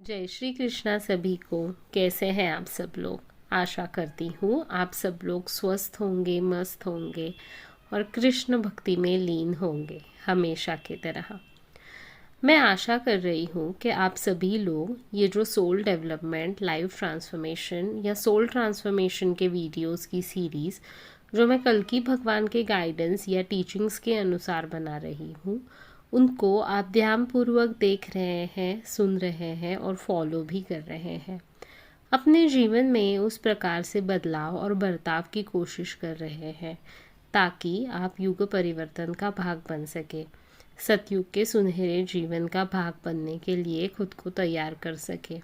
जय श्री कृष्णा सभी को। कैसे हैं आप सब लोग? आशा करती हूँ आप सब लोग स्वस्थ होंगे, मस्त होंगे और कृष्ण भक्ति में लीन होंगे हमेशा की तरह। मैं आशा कर रही हूँ कि आप सभी लोग ये जो सोल डेवलपमेंट, लाइफ ट्रांसफॉर्मेशन या सोल ट्रांसफॉर्मेशन के वीडियोस की सीरीज़ जो मैं कल की भगवान के गाइडेंस या टीचिंग्स के अनुसार बना रही हूँ, उनको आप ध्यानपूर्वक देख रहे हैं, सुन रहे हैं और फॉलो भी कर रहे हैं। अपने जीवन में उस प्रकार से बदलाव और बर्ताव की कोशिश कर रहे हैं ताकि आप युग परिवर्तन का भाग बन सके, सतयुग के सुनहरे जीवन का भाग बनने के लिए खुद को तैयार कर सके।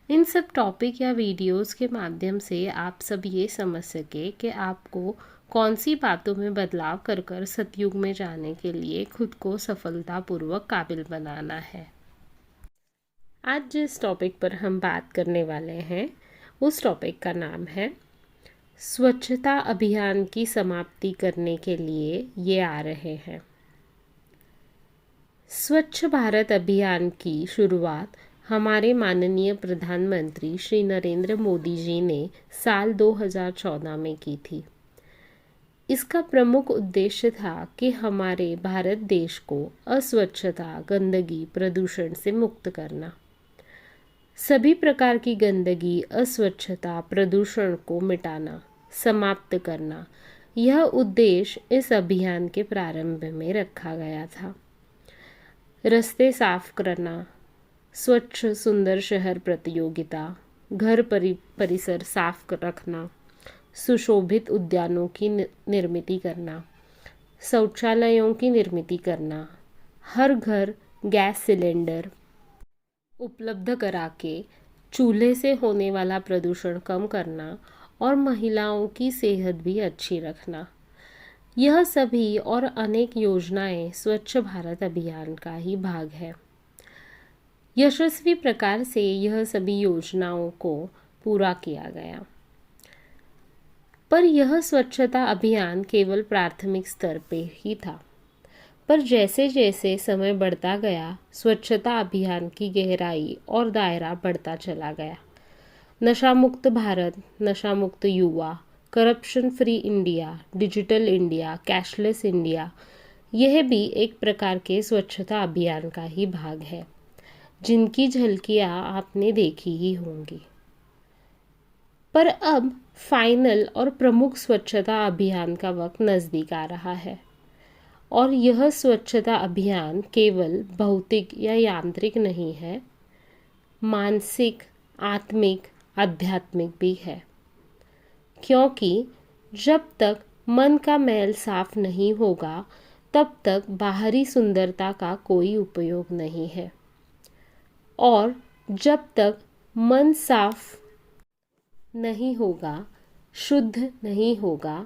इन सब टॉपिक या वीडियोस के माध्यम से आप सब ये समझ सके कि आपको कौन सी बातों में बदलाव कर कर सतयुग में जाने के लिए खुद को सफलतापूर्वक काबिल बनाना है। आज जिस टॉपिक पर हम बात करने वाले हैं उस टॉपिक का नाम है स्वच्छता अभियान की समाप्ति करने के लिए ये आ रहे हैं। स्वच्छ भारत अभियान की शुरुआत हमारे माननीय प्रधानमंत्री श्री नरेंद्र मोदी जी ने साल 2014 में की थी। इसका प्रमुख उद्देश्य था कि हमारे भारत देश को अस्वच्छता, गंदगी, प्रदूषण से मुक्त करना। सभी प्रकार की गंदगी, अस्वच्छता, प्रदूषण को मिटाना, समाप्त करना, यह उद्देश्य इस अभियान के प्रारंभ में रखा गया था। रास्ते साफ करना, स्वच्छ सुंदर शहर प्रतियोगिता, घर परिसर साफ रखना, सुशोभित उद्यानों की निर्मित करना, शौचालयों की निर्मित करना, हर घर गैस सिलेंडर उपलब्ध करा के चूल्हे से होने वाला प्रदूषण कम करना और महिलाओं की सेहत भी अच्छी रखना। यह सभी और अनेक योजनाएं स्वच्छ भारत अभियान का ही भाग है। यशस्वी प्रकार से यह सभी योजनाओं को पूरा किया गया। पर यह स्वच्छता अभियान केवल प्राथमिक स्तर पे ही था। पर जैसे जैसे समय बढ़ता गया, स्वच्छता अभियान की गहराई और दायरा बढ़ता चला गया। नशा मुक्त भारत, नशा मुक्त युवा, corruption free India, digital India, cashless India, यह भी एक प्रकार के स्वच्छता अभियान का ही भाग है, जिनकी झलकियां आपने देखी ही होंगी। पर अब फाइनल और प्रमुख स्वच्छता अभियान का वक्त नज़दीक आ रहा है और यह स्वच्छता अभियान केवल भौतिक या यांत्रिक नहीं है, मानसिक, आत्मिक, आध्यात्मिक भी है। क्योंकि जब तक मन का मैल साफ नहीं होगा तब तक बाहरी सुंदरता का कोई उपयोग नहीं है, और जब तक मन साफ नहीं होगा, शुद्ध नहीं होगा,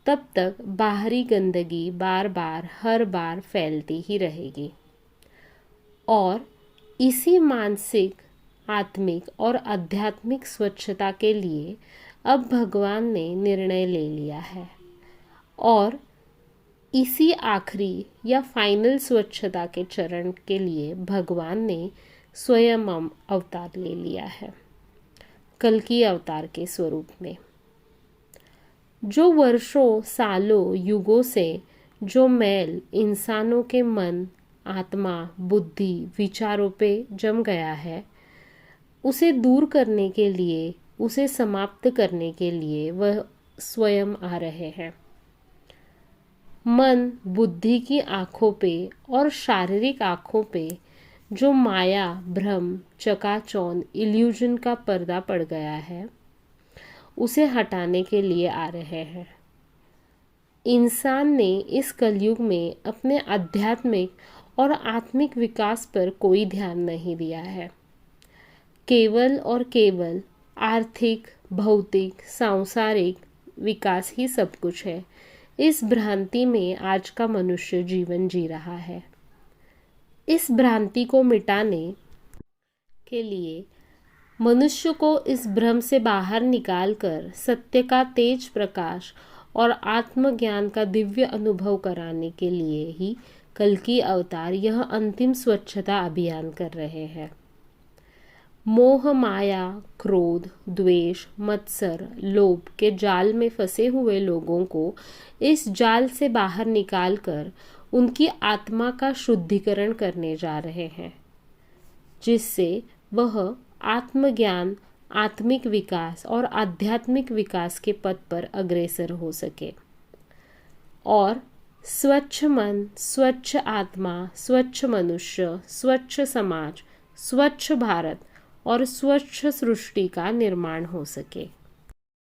तब तक बाहरी गंदगी बार बार हर बार फैलती ही रहेगी। और इसी मानसिक, आत्मिक और आध्यात्मिक स्वच्छता के लिए अब भगवान ने निर्णय ले लिया है और इसी आखिरी या फाइनल स्वच्छता के चरण के लिए भगवान ने स्वयं अवतार ले लिया है, कल्कि अवतार के स्वरूप में। जो वर्षों, सालों, युगों से जो मैल इंसानों के मन, आत्मा, बुद्धि, विचारों पे जम गया है, उसे दूर करने के लिए, उसे समाप्त करने के लिए वह स्वयं आ रहे हैं। मन, बुद्धि की आँखों पे और शारीरिक आँखों पे जो माया, भ्रम, चकाचौंध, इल्यूजन का पर्दा पड़ गया है, उसे हटाने के लिए आ रहे हैं। इंसान ने इस कलयुग में अपने आध्यात्मिक और आत्मिक विकास पर कोई ध्यान नहीं दिया है। केवल और केवल आर्थिक, भौतिक, सांसारिक विकास ही सब कुछ है। इस भ्रांति में आज का मनुष्य जीवन जी रहा है। इस भ्रांति को मिटाने के लिए मनुष्य को इस भ्रम से बाहर निकालकर सत्य का तेज प्रकाश और आत्मज्ञान का दिव्य अनुभव कराने के लिए ही कल्कि अवतार यह अंतिम स्वच्छता अभियान कर रहे हैं। मोह माया, क्रोध, द्वेष, मत्सर, लोभ के जाल में फंसे हुए लोगों को इस जाल से बाहर निकालकर उनकी आत्मा का शुद्धिकरण करने जा रहे हैं, जिससे वह आत्मज्ञान, आत्मिक विकास और आध्यात्मिक विकास के पथ पर अग्रसर हो सके और स्वच्छ मन, स्वच्छ आत्मा, स्वच्छ मनुष्य, स्वच्छ समाज, स्वच्छ भारत और स्वच्छ सृष्टि का निर्माण हो सके।